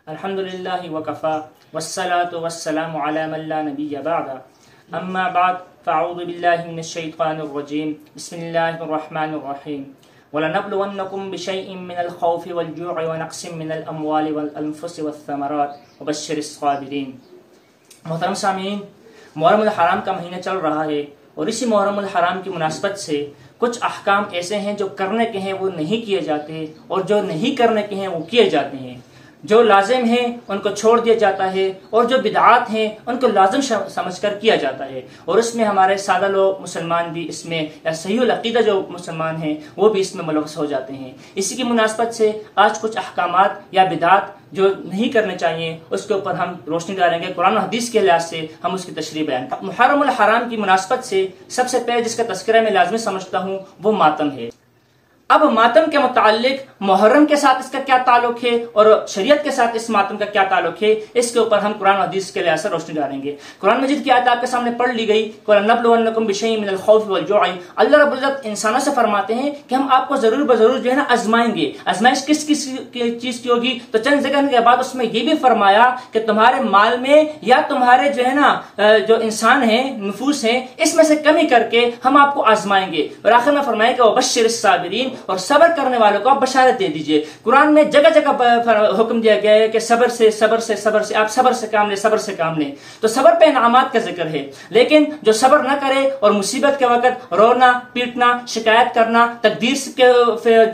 الحمدللہ وکفا والصلاة والسلام علی من لا نبی بعد اما بعد فاعوذ باللہ من الشیطان الرجیم بسم اللہ الرحمن الرحیم وَلَنَبْلُوَنَّكُمْ بِشَيْءٍ مِّنَ الْخَوْفِ وَالْجُوعِ وَنَقْصٍ مِّنَ الْأَمْوَالِ وَالْأَنفُسِ وَالثَّمَرَاتِ وَبَشِّرِ الصَّابِرِينَ۔ محترم سامعین، محرم الحرام کا مہینہ چل رہا ہے اور اسی محرم الحرام کی مناسبت سے کچھ احکام ایسے ہیں جو کرنے کے ہیں وہ نہیں کیے جاتے اور جو نہیں کرنے کے ہیں وہ کیے جاتے ہیں۔ جو لازم ہیں ان کو چھوڑ دیا جاتا ہے اور جو بدعات ہیں ان کو لازم سمجھ کر کیا جاتا ہے، اور اس میں ہمارے سادہ لوگ مسلمان بھی اس میں، یا صحیح العقیدہ جو مسلمان ہیں وہ بھی اس میں ملوث ہو جاتے ہیں۔ اسی کی مناسبت سے آج کچھ احکامات یا بدعات جو نہیں کرنے چاہیے اس کے اوپر ہم روشنی ڈالیں گے، قرآن و حدیث کے لحاظ سے ہم اس کی تشریح بیان کریں۔ محرم الحرام کی مناسبت سے سب سے پہلے جس کا تذکرہ میں لازمی سمجھتا ہوں وہ ماتم ہے۔ اب ماتم کے متعلق محرم کے ساتھ اس کا کیا تعلق ہے اور شریعت کے ساتھ اس ماتم کا کیا تعلق ہے، اس کے اوپر ہم قرآن و حدیث کے لحاظ سے روشنی ڈالیں گے۔ قرآن مجید کی آیت آپ کے سامنے پڑھ لی گئی، وَلَنَبْلُوَنَّكُمْ بِشَيْءٍ مِّنَ الْخَوْفِ وَالْجُوعِ۔ اللہ رب العزت انسانوں سے فرماتے ہیں کہ ہم آپ کو ضرور بضرور جو ہے نا آزمائیں گے۔ آزمائش کس چیز کی ہوگی؟ تو چند ذکر کے بعد اس میں یہ بھی فرمایا کہ تمہارے مال میں یا تمہارے جو ہے نا جو انسان ہیں، نفوس ہیں، اس میں سے کمی کر کے ہم آپ کو آزمائیں گے۔ اور آخر میں فرمایا کہ وَبَشِّرِ الصَّابِرِينَ، اور صبر کرنے والوں کو آپ بشارت دے دیجئے۔ قرآن میں جگہ جگہ حکم دیا گیا ہے کہ صبر سے آپ صبر سے کام لیں۔ تو صبر پہ انعامات کا ذکر ہے، لیکن جو صبر نہ کرے اور مصیبت کے وقت رونا پیٹنا، شکایت کرنا، تقدیر کے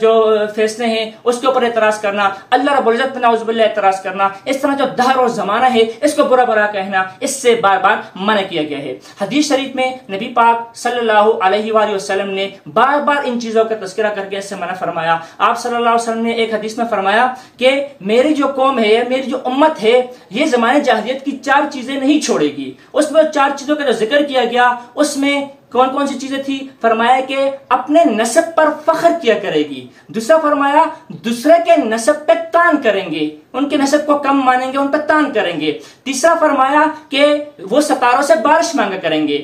جو فیصلے ہیں اس کے اوپر اعتراض کرنا، اللہ رب العزت نعوذ باللہ اعتراض کرنا، اس طرح جو دہر اور زمانہ ہے اس کو برا برا کہنا، اس سے بار بار منع کیا گیا ہے۔ حدیث شریف میں نبی پاک صلی اللہ علیہ وآلہ وسلم نے بار بار ان چیزوں کا تذکرہ کر کے اس سے منع فرمایا۔ آپ صلی اللہ علیہ وسلم نے ایک حدیث میں فرمایا کہ میری جو قوم ہے، میری جو امت ہے، یہ زمانے جاہلیت کی 4 چیزیں نہیں چھوڑے گی۔ اس میں 4 چیزوں کا جو ذکر کیا گیا اس میں کون کون سی چیزیں تھی؟ فرمایا کہ اپنے نسب پر فخر کیا کرے گی۔ دوسرا فرمایا دوسرے کے نسب پہ تان کریں گے، ان کے نسب کو کم مانیں گے، ان پہ تان کریں گے۔ تیسرا فرمایا کہ وہ ستاروں سے بارش مانگا کریں گے۔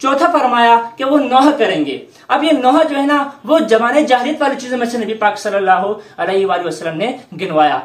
چوتھا فرمایا کہ وہ نوح کریں گے۔ اب یہ نوح جو ہے نا وہ زمانے جاہلیت والی چیزوں میں سے نبی پاک صلی اللہ علیہ وآلہ وسلم نے گنوایا۔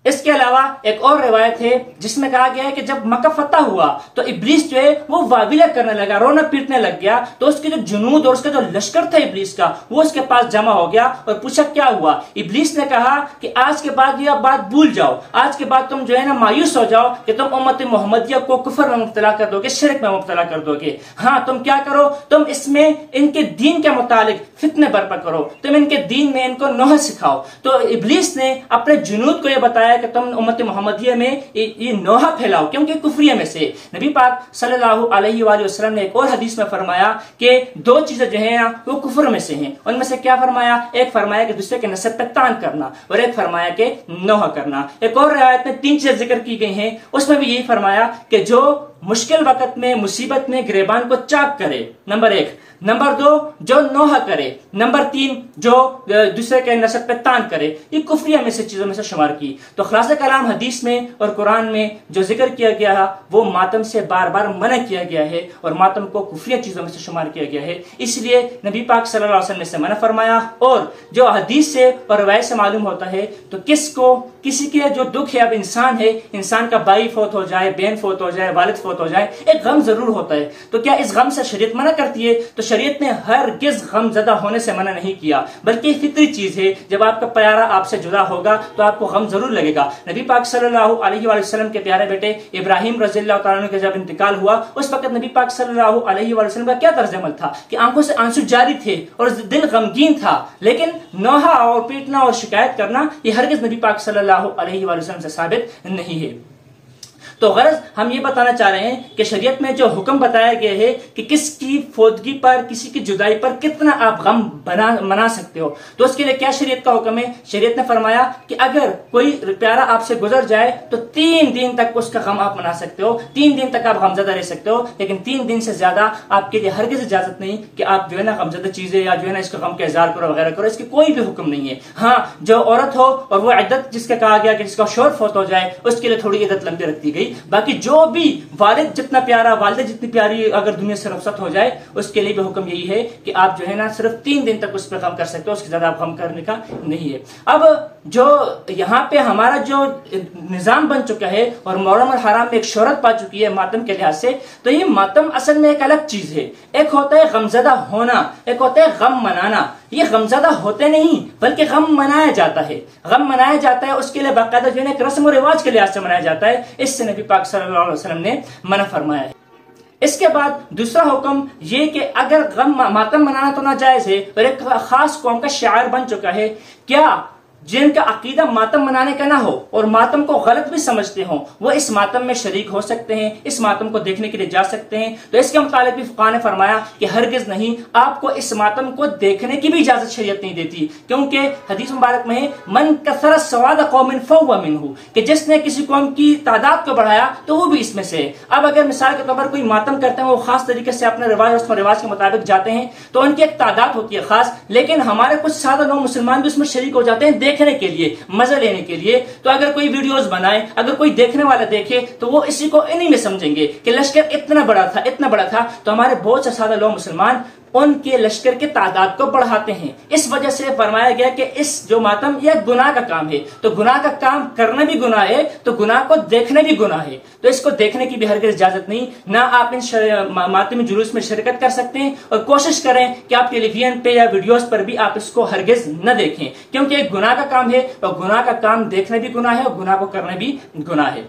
اس کے علاوہ ایک اور روایت ہے جس میں کہا گیا ہے کہ جب مکہ فتح ہوا تو ابلیس جو ہے وہ واویلا کرنے لگا، رونا پیٹنے لگ گیا، تو اس کے جو جنود اور اس کا جو لشکر تھا ابلیس کا وہ اس کے پاس جمع ہو گیا اور پوچھا کیا ہوا۔ ابلیس نے کہا کہ آج کے بعد یہ بات بھول جاؤ، آج کے بعد تم جو ہے نا مایوس ہو جاؤ کہ تم امت محمدیہ کو کفر میں مبتلا کر دو گے، شرک میں مبتلا کر دو گے۔ ہاں تم کیا کرو، تم اس میں ان کے دین کے متعلق فتنے برپا کرو، تم ان کے دین میں ان کو نوح سکھاؤ۔ تو ابلیس نے اپنے جنود کو یہ بتایا کہ تم امت محمدیہ میں یہ نوحہ پھیلاؤ، کیونکہ کفریہ میں سے۔ نبی پاک صلی اللہ علیہ وآلہ وسلم نے ایک اور حدیث میں فرمایا کہ 2 چیزیں جو ہیں وہ کفر میں سے ہیں۔ ان میں سے کیا فرمایا؟ ایک فرمایا کہ دوسرے کے نسب پہ تان کرنا، اور ایک فرمایا کہ نوحہ کرنا۔ ایک اور روایت میں 3 چیزیں ذکر کی گئی ہیں، اس میں بھی یہی فرمایا کہ جو مشکل وقت میں مصیبت میں گریبان کو چاک کرے، نمبر 1، نمبر 2 جو نوحہ کرے، نمبر 3 جو دوسرے کے نسب پہ تان کرے، یہ کفریہ میں سے چیزوں میں سے شمار کی۔ تو خلاصہ کلام حدیث میں اور قرآن میں جو ذکر کیا گیا ہے وہ ماتم سے بار بار منع کیا گیا ہے اور ماتم کو کفریہ چیزوں میں سے شمار کیا گیا ہے، اس لیے نبی پاک صلی اللہ علیہ وسلم نے سے منع فرمایا۔ اور جو حدیث سے اور روایت سے معلوم ہوتا ہے تو کسی کے جو دکھ ہے، اب انسان ہے، انسان کا بھائی فوت ہو جائے، بہن فوت ہو جائے، والد فوت ہو جائے، ایک غم ضرور ہوتا ہے۔ تو کیا اس غم سے شریعت منع کرتی ہے؟ تو شریعت نے ہرگز غم زدہ ہونے سے منع نہیں کیا، بلکہ یہ فطری چیز ہے۔ جب آپ کا پیارا آپ سے جدا ہوگا تو آپ کو غم ضرور لگے گا۔ نبی پاک صلی اللہ علیہ وآلہ وسلم کے پیارے بیٹے ابراہیم رضی اللہ تعالیٰ عنہ کا جب انتقال ہوا اس وقت نبی پاک صلی اللہ علیہ وآلہ وسلم کا کیا طرز عمل تھا کہ آنکھوں سے آنسو جاری تھے اور دل غمگین تھا، لیکن نوحہ اور پیٹنا اور شکایت کرنا یہ ہرگز نبی پاک صلی اللہ علیہ وآلہ وسلم سے ثابت نہیں ہے۔ تو غرض ہم یہ بتانا چاہ رہے ہیں کہ شریعت میں جو حکم بتایا گیا ہے کہ کس کی فوتگی پر، کسی کی جدائی پر کتنا آپ غم منا سکتے ہو، تو اس کے لیے کیا شریعت کا حکم ہے؟ شریعت نے فرمایا کہ اگر کوئی پیارا آپ سے گزر جائے تو 3 دن تک اس کا غم آپ منا سکتے ہو، 3 دن تک آپ غمزدہ رہ سکتے ہو، لیکن 3 دن سے زیادہ آپ کے لیے ہرگز اجازت نہیں کہ آپ جو ہے نا غمزدہ چیزیں یا جو ہے نا اس کا غم کا اظہار کرو وغیرہ کرو، اس کی کوئی بھی حکم نہیں ہے۔ ہاں جو عورت ہو اور وہ عدت جس کا کہا گیا کہ جس کا شوہر فوت ہو جائے اس کے لیے تھوڑی عدت لمبی رکھتی گئی گئی. باقی جو بھی والد جتنا پیارا، والدہ جتنی پیاری اگر دنیا سے رخصت ہو جائے، اس کے لیے بھی حکم یہی ہے کہ آپ جو ہے نا صرف 3 دن تک اس پہ غم کر سکتے ہو، اس کے زیادہ آپ غم کرنے کا نہیں ہے. اب جو یہاں پہ ہمارا جو نظام بن چکا ہے اور محرم الحرام میں ایک شہرت پا چکی ہے ماتم کے لحاظ سے، تو یہ ماتم اصل میں ایک الگ چیز ہے. ایک ہوتا ہے غمزدہ ہونا، ایک ہوتا ہے غم منانا. یہ غمزدہ ہوتے نہیں بلکہ غم منایا جاتا ہے. غم منایا جاتا ہے، اس کے لیے باقاعدہ جو ہے ایک رسم و رواج کے لحاظ سے منایا جاتا ہے. اس سے نبی پاک صلی اللہ علیہ وسلم نے منع فرمایا ہے. اس کے بعد دوسرا حکم یہ کہ اگر ماتم منانا تو ناجائز ہے اور ایک خاص قوم کا شعار بن چکا ہے، کیا جن کا عقیدہ ماتم منانے کا نہ ہو اور ماتم کو غلط بھی سمجھتے ہوں، وہ اس ماتم میں شریک ہو سکتے ہیں، اس ماتم کو دیکھنے کے لیے جا سکتے ہیں. تو اس کے متعلق بھی فقہاء نے فرمایا کہ ہرگز نہیں، آپ کو اس ماتم کو دیکھنے کی بھی اجازت شریعت نہیں دیتی، کیونکہ حدیث مبارک میں ہے من کثر سواد قوم فهو منه، کہ جس نے کسی قوم کی تعداد کو بڑھایا تو وہ بھی اس میں سے ہے. اب اگر مثال کے طور پر کوئی ماتم کرتے ہیں، وہ خاص طریقے سے اپنے رواج اور رواج کے مطابق جاتے ہیں، تو ان کی ایک تعداد ہوتی ہے خاص، لیکن ہمارے کچھ سادہ لوگ مسلمان بھی اس میں شریک ہو جاتے ہیں دیکھنے کے لیے، مزہ لینے کے لیے. تو اگر کوئی ویڈیوز بنائے، اگر کوئی دیکھنے والا دیکھے، تو وہ اسی کو انہی میں سمجھیں گے کہ لشکر اتنا بڑا تھا، اتنا بڑا تھا. تو ہمارے بہت سے سادہ لوگ مسلمان ان کے لشکر کے تعداد کو بڑھاتے ہیں. اس وجہ سے فرمایا گیا کہ اس جو ماتم یہ گناہ کا کام ہے، تو گناہ کا کام کرنا بھی گناہ ہے، تو گناہ کو دیکھنا بھی گناہ ہے. تو اس کو دیکھنے کی بھی ہرگز اجازت نہیں. نہ آپ ان ماتمی جلوس میں شرکت کر سکتے ہیں، اور کوشش کریں کہ آپ ٹیلی ویژن پہ یا ویڈیوز پر بھی آپ اس کو ہرگز نہ دیکھیں، کیونکہ ایک گناہ کا کام ہے، اور گناہ کا کام دیکھنا بھی گناہ ہے اور گناہ کو کرنا بھی گناہ ہے.